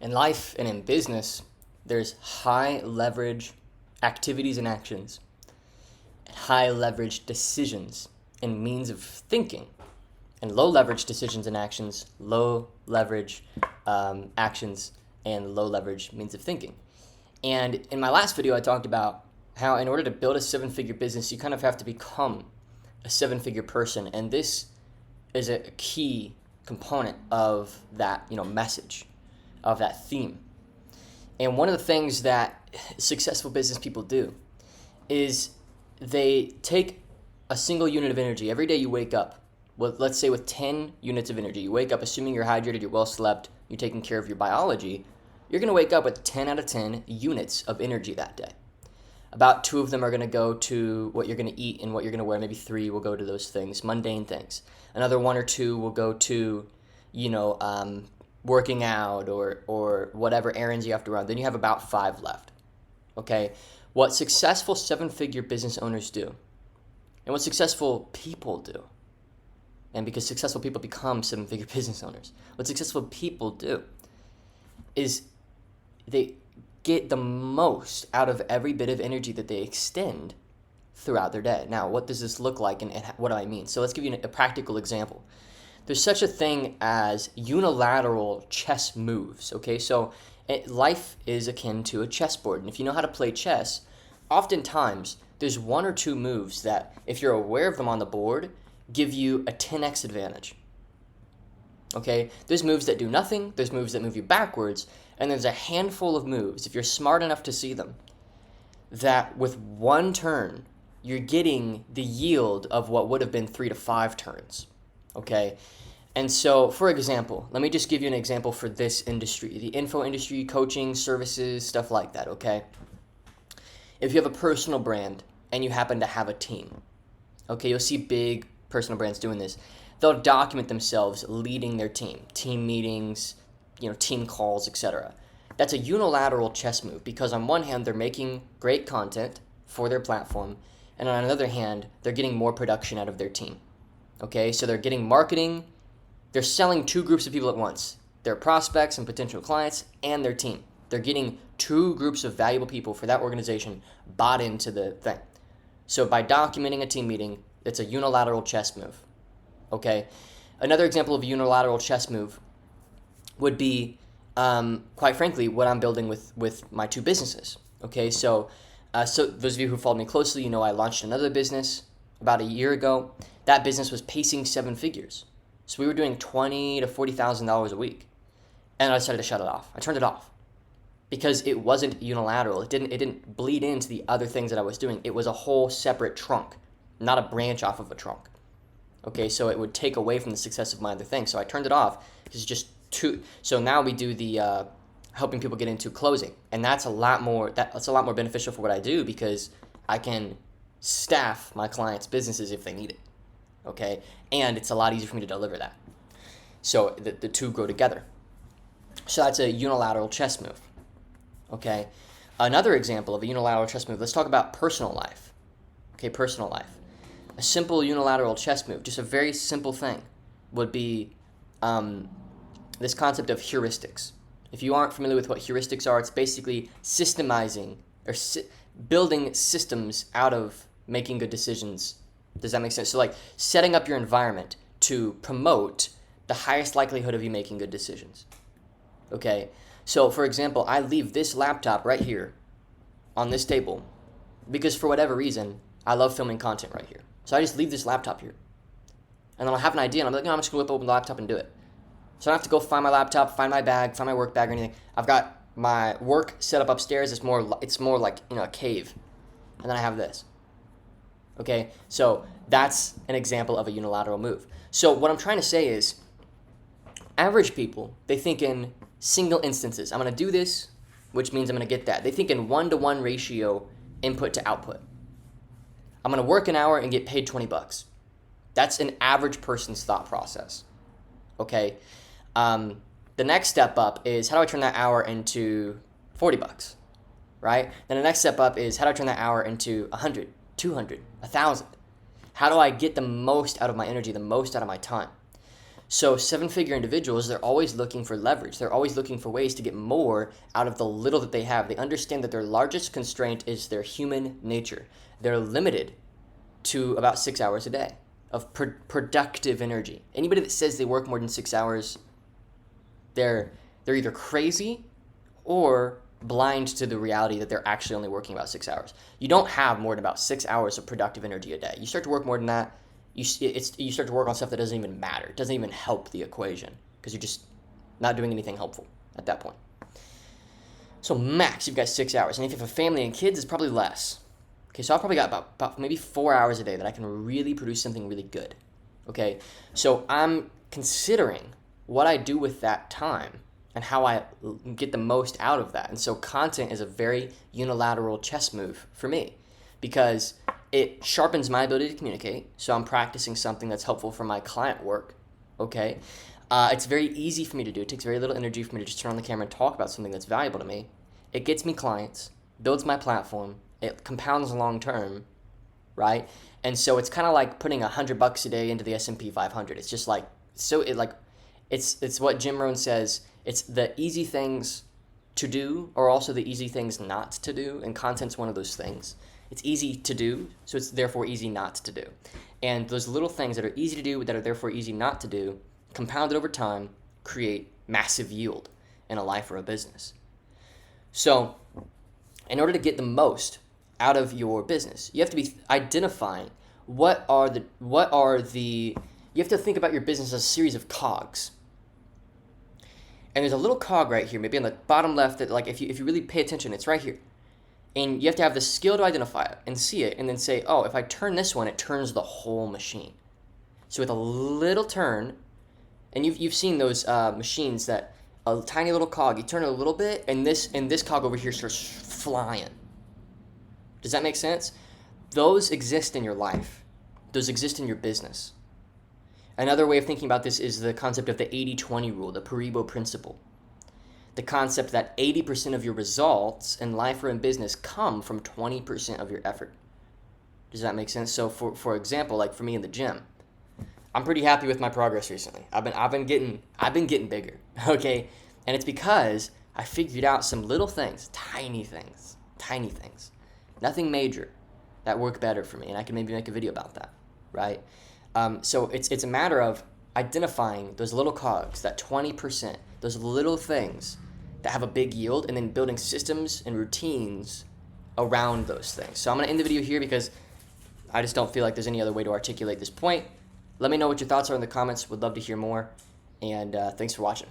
In life and in business, there's high leverage activities and actions, and high leverage decisions and means of thinking, and low leverage decisions and actions, low leverage actions, and low leverage means of thinking. And in my last video, I talked about how in order to build a seven-figure business, you kind of have to become a seven-figure person. And this is a key component of that, message, of that theme. And one of the things that successful business people do is they take a single unit of energy. Every day you wake up, let's say with 10 units of energy. You wake up assuming you're hydrated, you're well slept, you're taking care of your biology. You're going to wake up with 10 out of 10 units of energy that day. About 2 of them are going to go to what you're going to eat and what you're going to wear. Maybe 3 will go to those things, mundane things. Another 1 or 2 will go to, working out or whatever errands you have to run. Then you have about 5 left. Okay? What successful seven-figure business owners do, and what successful people do, and because successful people become seven-figure business owners, what successful people do is they get the most out of every bit of energy that they extend throughout their day. Now, what does this look like, and what do I mean? So let's give you a practical example. There's such a thing as unilateral chess moves, okay? So life is akin to a chessboard, and if you know how to play chess, oftentimes there's 1 or 2 moves that, if you're aware of them on the board, give you a 10x advantage. Okay? There's moves that do nothing, there's moves that move you backwards, and there's a handful of moves, if you're smart enough to see them, that with 1 turn, you're getting the yield of what would have been 3 to 5 turns. Okay? And so, for example, let me just give you an example for this industry, the info industry, coaching, services, stuff like that, okay? If you have a personal brand and you happen to have a team, okay, you'll see big personal brands doing this. They'll document themselves leading their team meetings, team calls, etc. That's a unilateral chess move because on one hand, they're making great content for their platform, and on another hand, they're getting more production out of their team. Okay, so they're getting marketing, they're selling 2 groups of people at once, their prospects and potential clients and their team. They're getting 2 groups of valuable people for that organization bought into the thing. So by documenting a team meeting, it's a unilateral chess move. Okay, another example of a unilateral chess move would be, quite frankly, what I'm building with my 2 businesses. Okay, so those of you who followed me closely, I launched another business about a year ago. That business was pacing 7 figures. So we were doing $20,000 to $40,000 a week. And I decided to shut it off. I turned it off because it wasn't unilateral. It didn't bleed into the other things that I was doing. It was a whole separate trunk, not a branch off of a trunk. Okay, so it would take away from the success of my other things. So I turned it off because it's just too. So now we do the helping people get into closing, and that's a lot more beneficial for what I do because I can staff my clients' businesses if they need it. Okay, and it's a lot easier for me to deliver that. So the 2 go together. So that's a unilateral chess move. Okay, another example of a unilateral chess move. Let's talk about personal life. Okay, personal life. A simple unilateral chess move, just a very simple thing, would be this concept of heuristics. If you aren't familiar with what heuristics are, it's basically systemizing or building systems out of making good decisions. Does that make sense? So like setting up your environment to promote the highest likelihood of you making good decisions. Okay, so for example, I leave this laptop right here on this table because for whatever reason, I love filming content right here. So I just leave this laptop here. And then I'll have an idea and I'm like, no, I'm just going to whip open the laptop and do it. So I don't have to go find my laptop, find my bag, find my work bag or anything. I've got my work set up upstairs. It's more like, a cave. And then I have this. Okay, so that's an example of a unilateral move. So what I'm trying to say is, average people, they think in single instances. I'm going to do this, which means I'm going to get that. They think in 1-to-1 ratio input to output. I'm going to work an hour and get paid $20. That's an average person's thought process. Okay, the next step up is how do I turn that hour into $40, right? Then the next step up is how do I turn that hour into 100, 200, 1,000? How do I get the most out of my energy, the most out of my time? So seven-figure individuals, they're always looking for leverage. They're always looking for ways to get more out of the little that they have. They understand that their largest constraint is their human nature. They're limited to about 6 hours a day of productive energy. Anybody that says they work more than 6 hours, they're either crazy or blind to the reality that they're actually only working about 6 hours. You don't have more than about 6 hours of productive energy a day. You start to work more than that, you start to work on stuff that doesn't even matter. It doesn't even help the equation because you're just not doing anything helpful at that point. So max, you've got 6 hours. And if you have a family and kids, it's probably less. Okay, so I've probably got about maybe 4 hours a day that I can really produce something really good. Okay, so I'm considering what I do with that time and how I get the most out of that. And so content is a very unilateral chess move for me because it sharpens my ability to communicate. So I'm practicing something that's helpful for my client work. Okay, it's very easy for me to do. It takes very little energy for me to just turn on the camera and talk about something that's valuable to me. It gets me clients, builds my platform, it compounds long term, right? And so it's kind of like putting $100 a day into the S&P 500. It's just like it's what Jim Rohn says. It's the easy things to do are also the easy things not to do, and content's one of those things. It's easy to do, so it's therefore easy not to do. And those little things that are easy to do, that are therefore easy not to do, compounded over time, create massive yield in a life or a business. So, in order to get the most out of your business, you have to be identifying you have to think about your business as a series of cogs. And there's a little cog right here, maybe on the bottom left, that like if you really pay attention, it's right here. And you have to have the skill to identify it and see it and then say, oh, if I turn this one, it turns the whole machine. So with a little turn, and you've seen those machines that a tiny little cog, you turn it a little bit, and this cog over here starts flying. Does that make sense? Those exist in your life. Those exist in your business. Another way of thinking about this is the concept of the 80-20 rule, the Pareto principle. The concept that 80% of your results in life or in business come from 20% of your effort. Does that make sense? So for example, like for me in the gym, I'm pretty happy with my progress recently. I've been getting bigger, okay? And it's because I figured out some little things, tiny things, nothing major, that work better for me, and I can maybe make a video about that, right? So it's a matter of identifying those little cogs, that 20%, those little things that have a big yield, and then building systems and routines around those things. So I'm going to end the video here because I just don't feel like there's any other way to articulate this point. Let me know what your thoughts are in the comments. Would love to hear more, and thanks for watching.